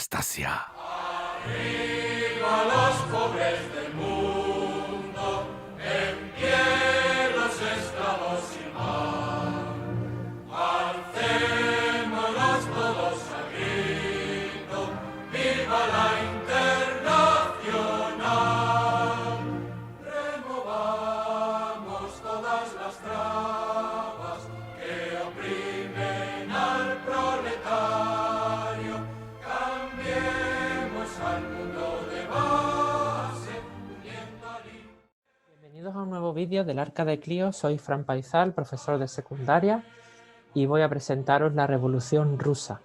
Anastasia. Arriba los pobres del mundo, en pie los esclavos sin pan. Alcémonos todos al grito, viva la Internacional. Removamos todas las trabas que oprimen al proletario. Cambiemos al mundo de base, uniendo al... Bienvenidos a un nuevo vídeo del Arca de Clio. Soy Fran Paisal, profesor de secundaria, y voy a presentaros la Revolución Rusa.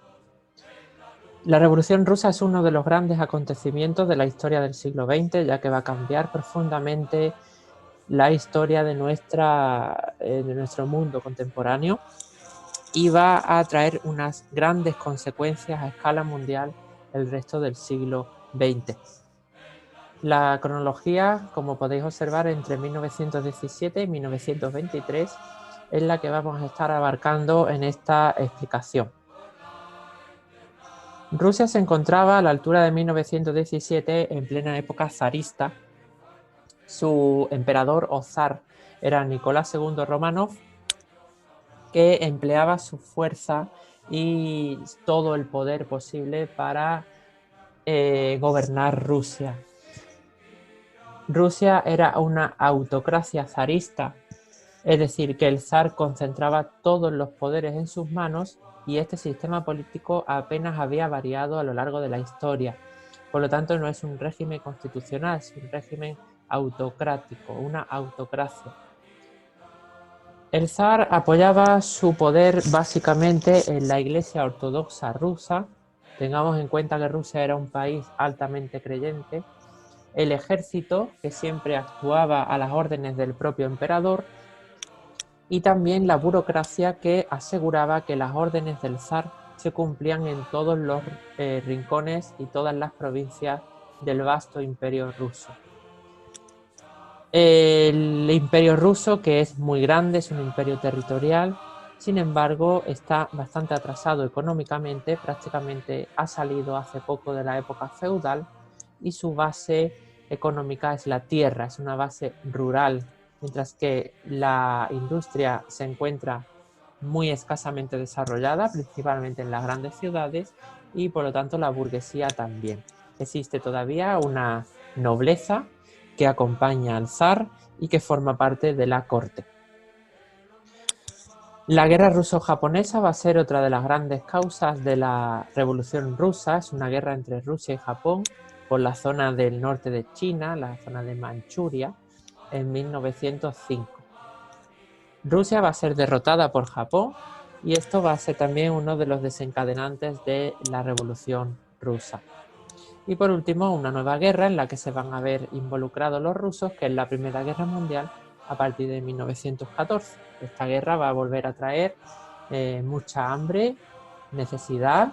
La Revolución Rusa es uno de los grandes acontecimientos de la historia del siglo XX, ya que va a cambiar profundamente la historia de nuestro mundo contemporáneo y va a traer unas grandes consecuencias a escala mundial el resto del siglo XX. La cronología, como podéis observar, entre 1917 y 1923 es la que vamos a estar abarcando en esta explicación. Rusia se encontraba a la altura de 1917 en plena época zarista. Su emperador o zar era Nicolás II Romanov, que empleaba su fuerza y todo el poder posible para gobernar Rusia. Rusia era una autocracia zarista, es decir, que el zar concentraba todos los poderes en sus manos y este sistema político apenas había variado a lo largo de la historia. Por lo tanto, no es un régimen constitucional, es un régimen autocrático, una autocracia. El zar apoyaba su poder básicamente en la Iglesia Ortodoxa rusa. Tengamos en cuenta que Rusia era un país altamente creyente. El ejército, que siempre actuaba a las órdenes del propio emperador, y también la burocracia, que aseguraba que las órdenes del zar se cumplían en todos los rincones y todas las provincias del vasto imperio ruso. El imperio ruso, que es muy grande, es un imperio territorial, sin embargo está bastante atrasado económicamente, prácticamente ha salido hace poco de la época feudal y su base económica es la tierra, es una base rural, mientras que la industria se encuentra muy escasamente desarrollada, principalmente en las grandes ciudades, y por lo tanto la burguesía también. Existe todavía una nobleza que acompaña al zar y que forma parte de la corte. La guerra ruso-japonesa va a ser otra de las grandes causas de la Revolución Rusa. Es una guerra entre Rusia y Japón por la zona del norte de China, la zona de Manchuria, en 1905. Rusia va a ser derrotada por Japón y esto va a ser también uno de los desencadenantes de la Revolución Rusa. Y por último, una nueva guerra en la que se van a ver involucrados los rusos, que es la Primera Guerra Mundial a partir de 1914. Esta guerra va a volver a traer mucha hambre, necesidad,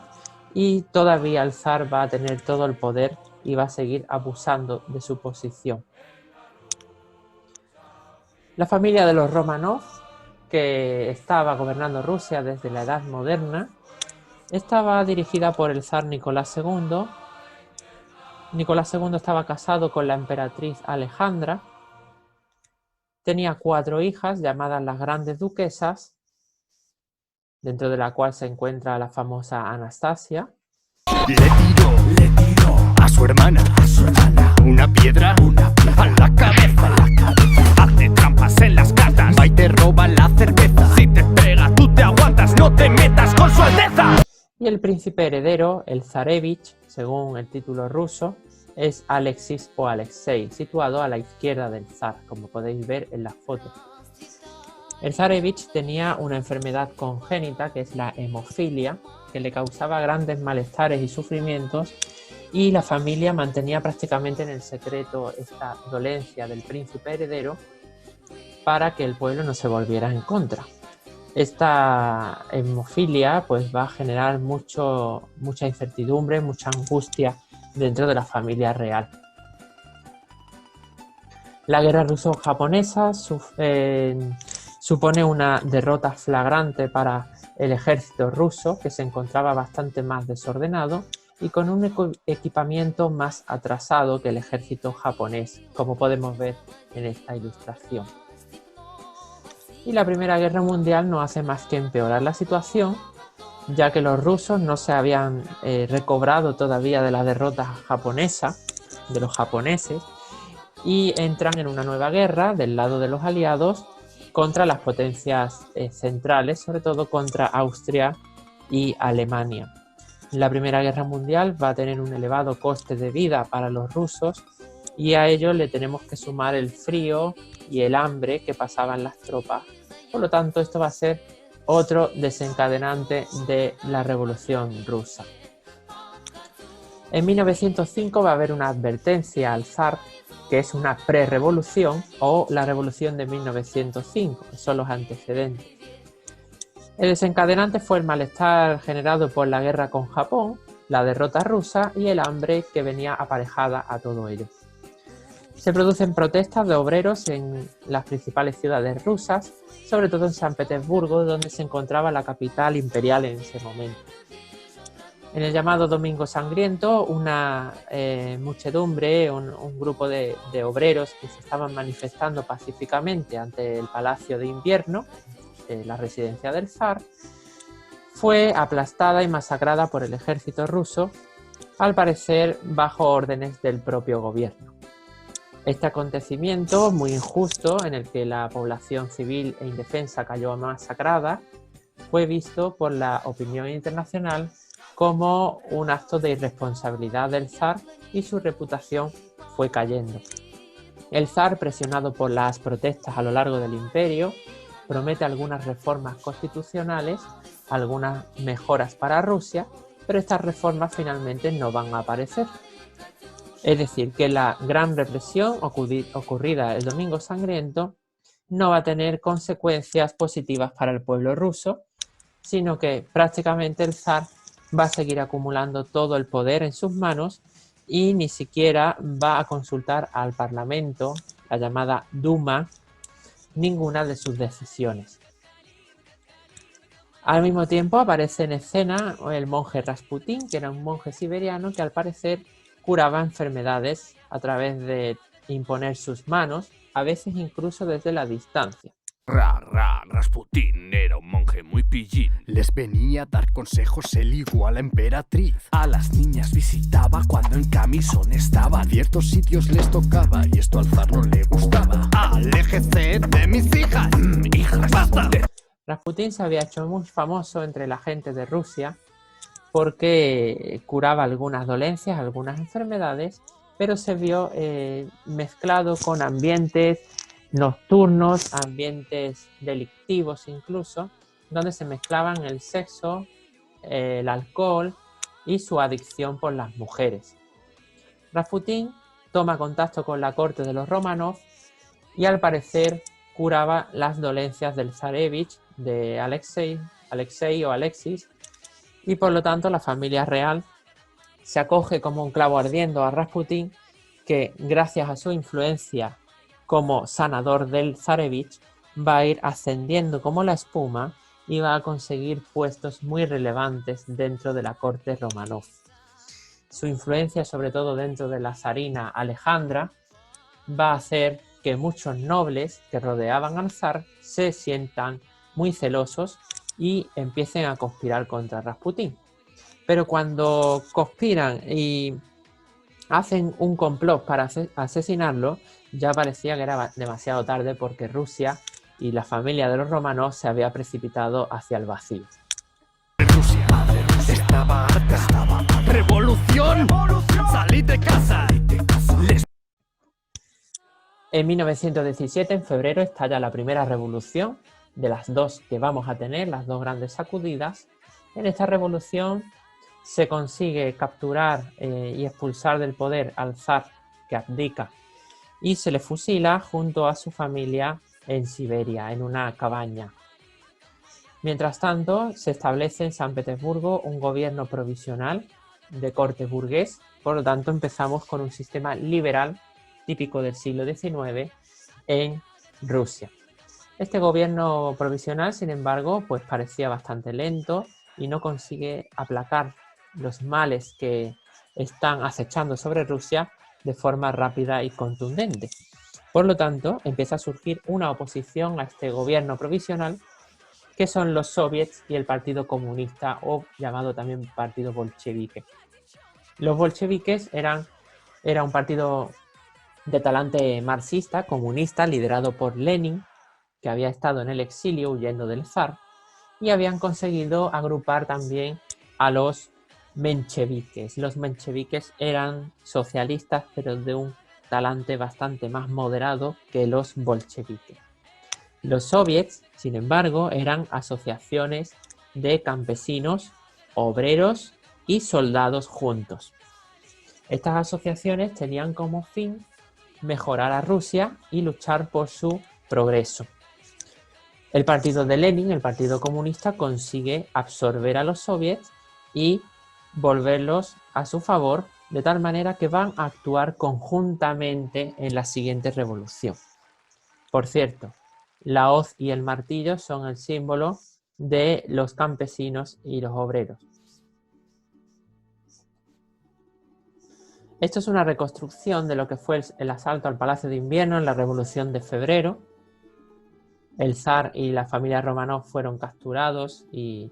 y todavía el zar va a tener todo el poder y va a seguir abusando de su posición. La familia de los Romanov, que estaba gobernando Rusia desde la Edad Moderna, estaba dirigida por el zar Nicolás II. Nicolás II estaba casado con la emperatriz Alejandra. Tenía 4 hijas llamadas las grandes duquesas, dentro de la cual se encuentra la famosa Anastasia. Le tiró a su hermana, una piedra a la cabeza. Hace trampas en las cartas, va y te roba la cerveza. Si te pega, tú te aguantas, no te metas con su alteza. Y el príncipe heredero, el zarevich, según el título ruso, es Alexis o Alexei, situado a la izquierda del zar, como podéis ver en la foto. El zarevich tenía una enfermedad congénita, que es la hemofilia, que le causaba grandes malestares y sufrimientos, y la familia mantenía prácticamente en el secreto esta dolencia del príncipe heredero para que el pueblo no se volviera en contra. Esta hemofilia pues va a generar mucha incertidumbre, mucha angustia dentro de la familia real. La guerra ruso-japonesa supone una derrota flagrante para el ejército ruso, que se encontraba bastante más desordenado, y con un equipamiento más atrasado que el ejército japonés, como podemos ver en esta ilustración. Y la Primera Guerra Mundial no hace más que empeorar la situación, ya que los rusos no se habían recobrado todavía de la derrota japonesa, de los japoneses, y entran en una nueva guerra del lado de los aliados contra las potencias centrales, sobre todo contra Austria y Alemania. La Primera Guerra Mundial va a tener un elevado coste de vida para los rusos y a ello le tenemos que sumar el frío y el hambre que pasaban las tropas. Por lo tanto, esto va a ser otro desencadenante de la Revolución Rusa. En 1905 va a haber una advertencia al zar, que es una pre-revolución o la revolución de 1905, que son los antecedentes. El desencadenante fue el malestar generado por la guerra con Japón, la derrota rusa y el hambre que venía aparejada a todo ello. Se producen protestas de obreros en las principales ciudades rusas, sobre todo en San Petersburgo, donde se encontraba la capital imperial en ese momento. En el llamado Domingo Sangriento, una muchedumbre, un grupo de obreros que se estaban manifestando pacíficamente ante el Palacio de Invierno, la residencia del zar, fue aplastada y masacrada por el ejército ruso, al parecer bajo órdenes del propio gobierno. Este acontecimiento muy injusto, en el que la población civil e indefensa cayó masacrada, fue visto por la opinión internacional como un acto de irresponsabilidad del zar y su reputación fue cayendo. El zar, presionado por las protestas a lo largo del imperio, promete algunas reformas constitucionales, algunas mejoras para Rusia, pero estas reformas finalmente no van a aparecer. Es decir, que la gran represión ocurrida el Domingo Sangriento no va a tener consecuencias positivas para el pueblo ruso, sino que prácticamente el zar va a seguir acumulando todo el poder en sus manos y ni siquiera va a consultar al Parlamento, la llamada Duma, ninguna de sus decisiones. Al mismo tiempo aparece en escena el monje Rasputín, que era un monje siberiano que al parecer curaba enfermedades a través de imponer sus manos, a veces incluso desde la distancia. Rasputín era un monje muy pillín. Les venía a dar consejos él igual a emperatriz. A las niñas visitaba cuando en camisón estaba. A ciertos sitios les tocaba y esto al zar no le gustaba. ¡Aléjese de mis hijas! ¡Hijas, basta! Rasputín se había hecho muy famoso entre la gente de Rusia porque curaba algunas dolencias, algunas enfermedades, pero se vio mezclado con ambientes nocturnos, ambientes delictivos incluso, donde se mezclaban el sexo, el alcohol y su adicción por las mujeres. Rasputín toma contacto con la corte de los Romanov y al parecer curaba las dolencias del zarevich, de Alexei o Alexis, y por lo tanto la familia real se acoge como un clavo ardiendo a Rasputín, que gracias a su influencia como sanador del zarevich va a ir ascendiendo como la espuma y va a conseguir puestos muy relevantes dentro de la corte Romanov. Su influencia, sobre todo dentro de la zarina Alejandra, va a hacer que muchos nobles que rodeaban al zar se sientan muy celosos y empiecen a conspirar contra Rasputín. Pero cuando conspiran y hacen un complot para asesinarlo, ya parecía que era demasiado tarde porque Rusia y la familia de los Romanov se había precipitado hacia el vacío. Rusia estaba harta. ¡Revolución! ¡Salid de casa! En 1917, en febrero, estalla la primera revolución, de las dos que vamos a tener, las dos grandes sacudidas. En esta revolución se consigue capturar y expulsar del poder al zar, que abdica, y se le fusila junto a su familia en Siberia, en una cabaña. Mientras tanto, se establece en San Petersburgo un gobierno provisional de corte burgués, por lo tanto empezamos con un sistema liberal típico del siglo XIX en Rusia. Este gobierno provisional, sin embargo, pues parecía bastante lento y no consigue aplacar los males que están acechando sobre Rusia de forma rápida y contundente. Por lo tanto, empieza a surgir una oposición a este gobierno provisional, que son los soviets y el Partido Comunista, o llamado también Partido Bolchevique. Los bolcheviques era un partido de talante marxista, comunista, liderado por Lenin, que había estado en el exilio huyendo del zar, y habían conseguido agrupar también a los mencheviques. Los mencheviques eran socialistas, pero de un talante bastante más moderado que los bolcheviques. Los soviets, sin embargo, eran asociaciones de campesinos, obreros y soldados juntos. Estas asociaciones tenían como fin mejorar a Rusia y luchar por su progreso. El partido de Lenin, el Partido Comunista, consigue absorber a los soviets y volverlos a su favor, de tal manera que van a actuar conjuntamente en la siguiente revolución. Por cierto, la hoz y el martillo son el símbolo de los campesinos y los obreros. Esto es una reconstrucción de lo que fue el asalto al Palacio de Invierno en la Revolución de Febrero. El zar y la familia Romanov fueron capturados y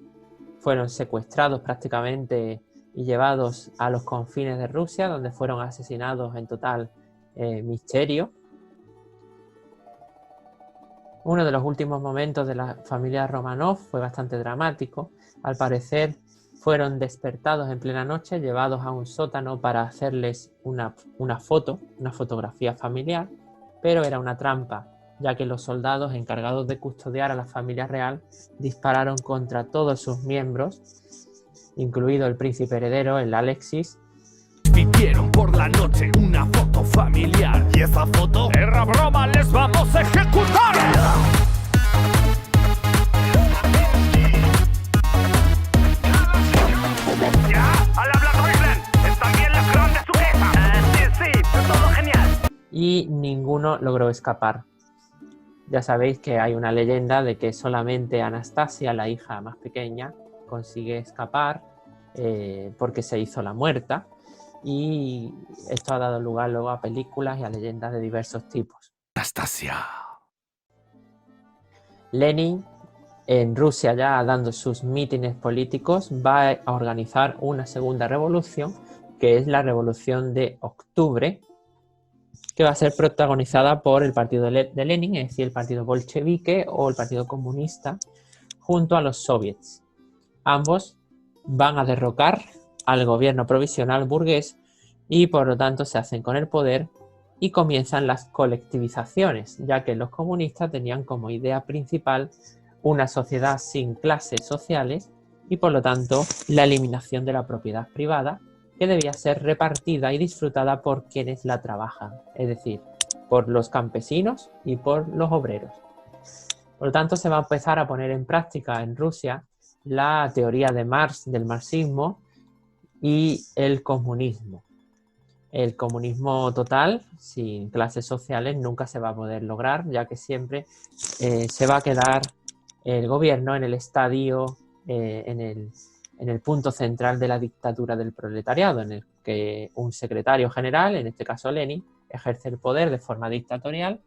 fueron secuestrados prácticamente y llevados a los confines de Rusia, donde fueron asesinados en total misterio. Uno de los últimos momentos de la familia Romanov fue bastante dramático. Al parecer fueron despertados en plena noche, llevados a un sótano para hacerles una fotografía familiar, pero era una trampa, ya que los soldados encargados de custodiar a la familia real dispararon contra todos sus miembros, incluido el príncipe heredero, el Alexis. Pidieron por la noche una foto familiar y esa foto era broma, les vamos a ejecutar. ¿Ya? Al hablar Riesland, ¿está bien la cron de su jefa? Sí, todo genial. Y ninguno logró escapar. Ya sabéis que hay una leyenda de que solamente Anastasia, la hija más pequeña, consigue escapar porque se hizo la muerta, y esto ha dado lugar luego a películas y a leyendas de diversos tipos. Anastasia. Lenin, en Rusia ya dando sus mítines políticos, va a organizar una segunda revolución, que es la Revolución de Octubre, que va a ser protagonizada por el partido de Lenin, es decir, el partido bolchevique o el partido comunista, junto a los soviets. Ambos van a derrocar al gobierno provisional burgués y por lo tanto se hacen con el poder y comienzan las colectivizaciones, ya que los comunistas tenían como idea principal una sociedad sin clases sociales y por lo tanto la eliminación de la propiedad privada, que debía ser repartida y disfrutada por quienes la trabajan, es decir, por los campesinos y por los obreros. Por lo tanto, se va a empezar a poner en práctica en Rusia la teoría de Marx, del marxismo, y el comunismo. El comunismo total, sin clases sociales, nunca se va a poder lograr, ya que siempre se va a quedar el gobierno en el estadio, en el punto central de la dictadura del proletariado, en el que un secretario general, en este caso Lenin, ejerce el poder de forma dictatorial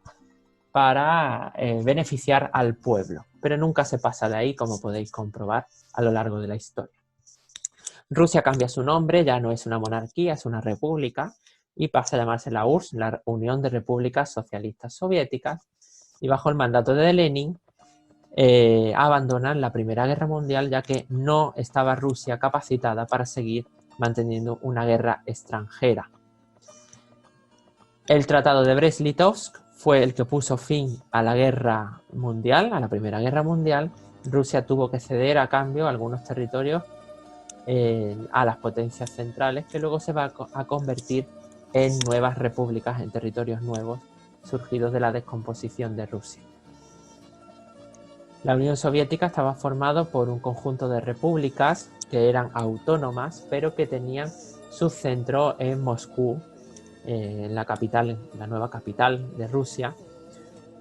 para beneficiar al pueblo. Pero nunca se pasa de ahí, como podéis comprobar a lo largo de la historia. Rusia cambia su nombre, ya no es una monarquía, es una república, y pasa a llamarse la URSS, la Unión de Repúblicas Socialistas Soviéticas, y bajo el mandato de Lenin abandonan la Primera Guerra Mundial, ya que no estaba Rusia capacitada para seguir manteniendo una guerra extranjera. El Tratado de Brest-Litovsk fue el que puso fin a la guerra mundial, a la Primera Guerra Mundial. Rusia tuvo que ceder a cambio algunos territorios a las potencias centrales, que luego se va a convertir en nuevas repúblicas, en territorios nuevos surgidos de la descomposición de Rusia. La Unión Soviética estaba formada por un conjunto de repúblicas que eran autónomas, pero que tenían su centro en Moscú, en la capital, la nueva capital de Rusia,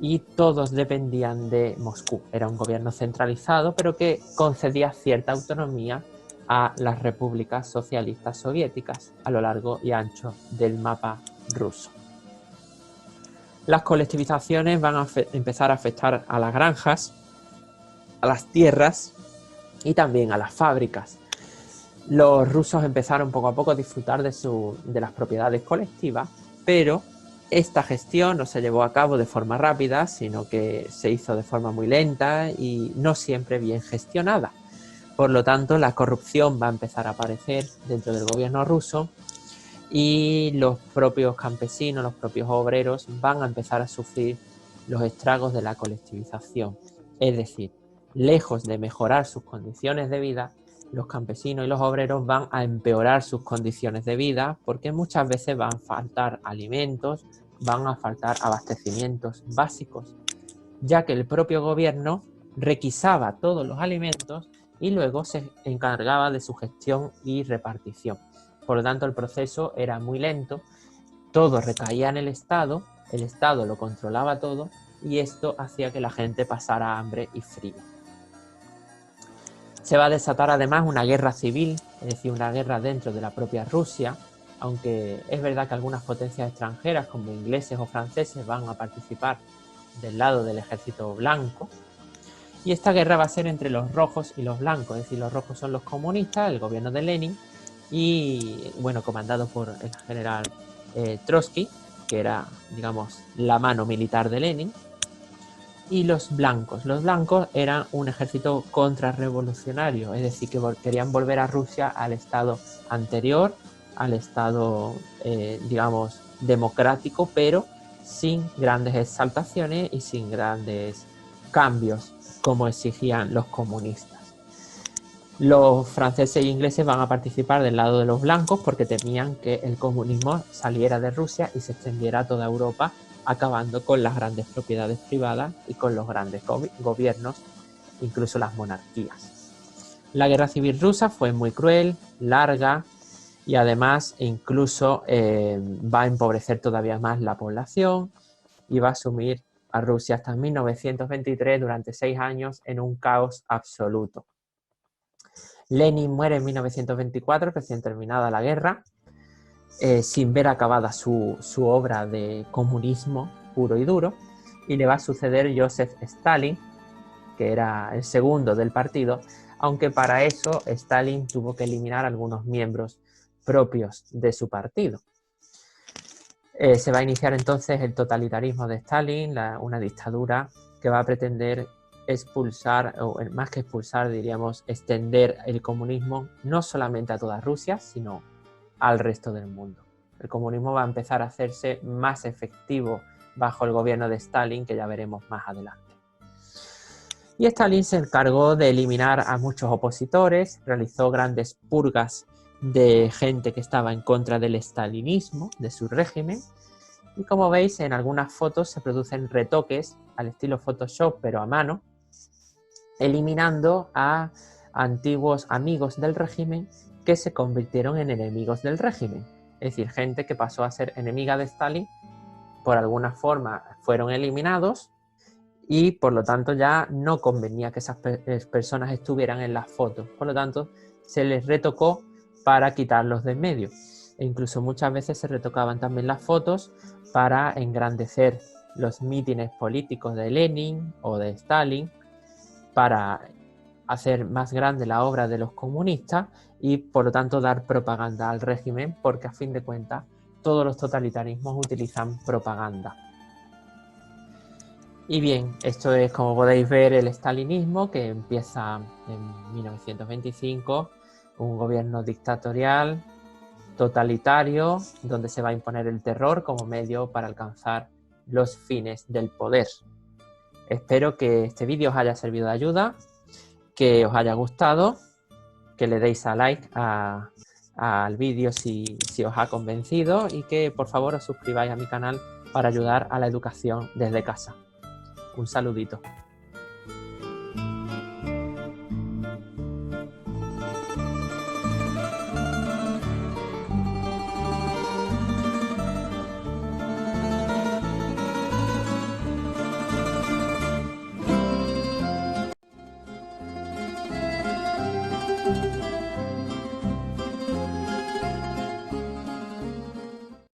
y todos dependían de Moscú. Era un gobierno centralizado, pero que concedía cierta autonomía a las repúblicas socialistas soviéticas a lo largo y ancho del mapa ruso. Las colectivizaciones van a empezar a afectar a las granjas, a las tierras y también a las fábricas. Los rusos empezaron poco a poco a disfrutar de las propiedades colectivas, pero esta gestión no se llevó a cabo de forma rápida, sino que se hizo de forma muy lenta y no siempre bien gestionada. Por lo tanto, la corrupción va a empezar a aparecer dentro del gobierno ruso y los propios campesinos, los propios obreros van a empezar a sufrir los estragos de la colectivización. Es decir, lejos de mejorar sus condiciones de vida, los campesinos y los obreros van a empeorar sus condiciones de vida porque muchas veces van a faltar alimentos, van a faltar abastecimientos básicos, ya que el propio gobierno requisaba todos los alimentos y luego se encargaba de su gestión y repartición. Por lo tanto, el proceso era muy lento, todo recaía en el Estado lo controlaba todo y esto hacía que la gente pasara hambre y frío. Se va a desatar además una guerra civil, es decir, una guerra dentro de la propia Rusia, aunque es verdad que algunas potencias extranjeras como ingleses o franceses van a participar del lado del ejército blanco. Y esta guerra va a ser entre los rojos y los blancos, es decir, los rojos son los comunistas, el gobierno de Lenin, y bueno, comandado por el general Trotsky, que era, digamos, la mano militar de Lenin, y los blancos. Los blancos eran un ejército contrarrevolucionario, es decir, que querían volver a Rusia al estado anterior, al estado, digamos, democrático, pero sin grandes exaltaciones y sin grandes cambios como exigían los comunistas. Los franceses e ingleses van a participar del lado de los blancos porque temían que el comunismo saliera de Rusia y se extendiera a toda Europa, acabando con las grandes propiedades privadas y con los grandes gobiernos, incluso las monarquías. La guerra civil rusa fue muy cruel, larga y además incluso va a empobrecer todavía más la población y va a sumir a Rusia hasta 1923 durante 6 años en un caos absoluto. Lenin muere en 1924, recién terminada la guerra, sin ver acabada su obra de comunismo puro y duro, y le va a suceder Joseph Stalin, que era el segundo del partido, aunque para eso Stalin tuvo que eliminar algunos miembros propios de su partido. Se va a iniciar entonces el totalitarismo de Stalin, una dictadura que va a pretender expulsar, o más que expulsar, diríamos, extender el comunismo no solamente a toda Rusia, sino al resto del mundo. El comunismo va a empezar a hacerse más efectivo bajo el gobierno de Stalin, que ya veremos más adelante. Y Stalin se encargó de eliminar a muchos opositores, realizó grandes purgas de gente que estaba en contra del stalinismo, de su régimen, y como veis en algunas fotos se producen retoques al estilo Photoshop pero a mano, eliminando a antiguos amigos del régimen que se convirtieron en enemigos del régimen, es decir, gente que pasó a ser enemiga de Stalin, por alguna forma fueron eliminados y por lo tanto ya no convenía que esas personas estuvieran en las fotos, por lo tanto se les retocó para quitarlos de en medio. E incluso muchas veces se retocaban también las fotos para engrandecer los mítines políticos de Lenin o de Stalin, para hacer más grande la obra de los comunistas y por lo tanto dar propaganda al régimen, porque a fin de cuentas todos los totalitarismos utilizan propaganda. Y bien, esto es, como podéis ver, el stalinismo, que empieza en 1925, un gobierno dictatorial, totalitario, donde se va a imponer el terror como medio para alcanzar los fines del poder. Espero que este vídeo os haya servido de ayuda, que os haya gustado, que le deis a like al vídeo si os ha convencido y que por favor os suscribáis a mi canal para ayudar a la educación desde casa. Un saludito.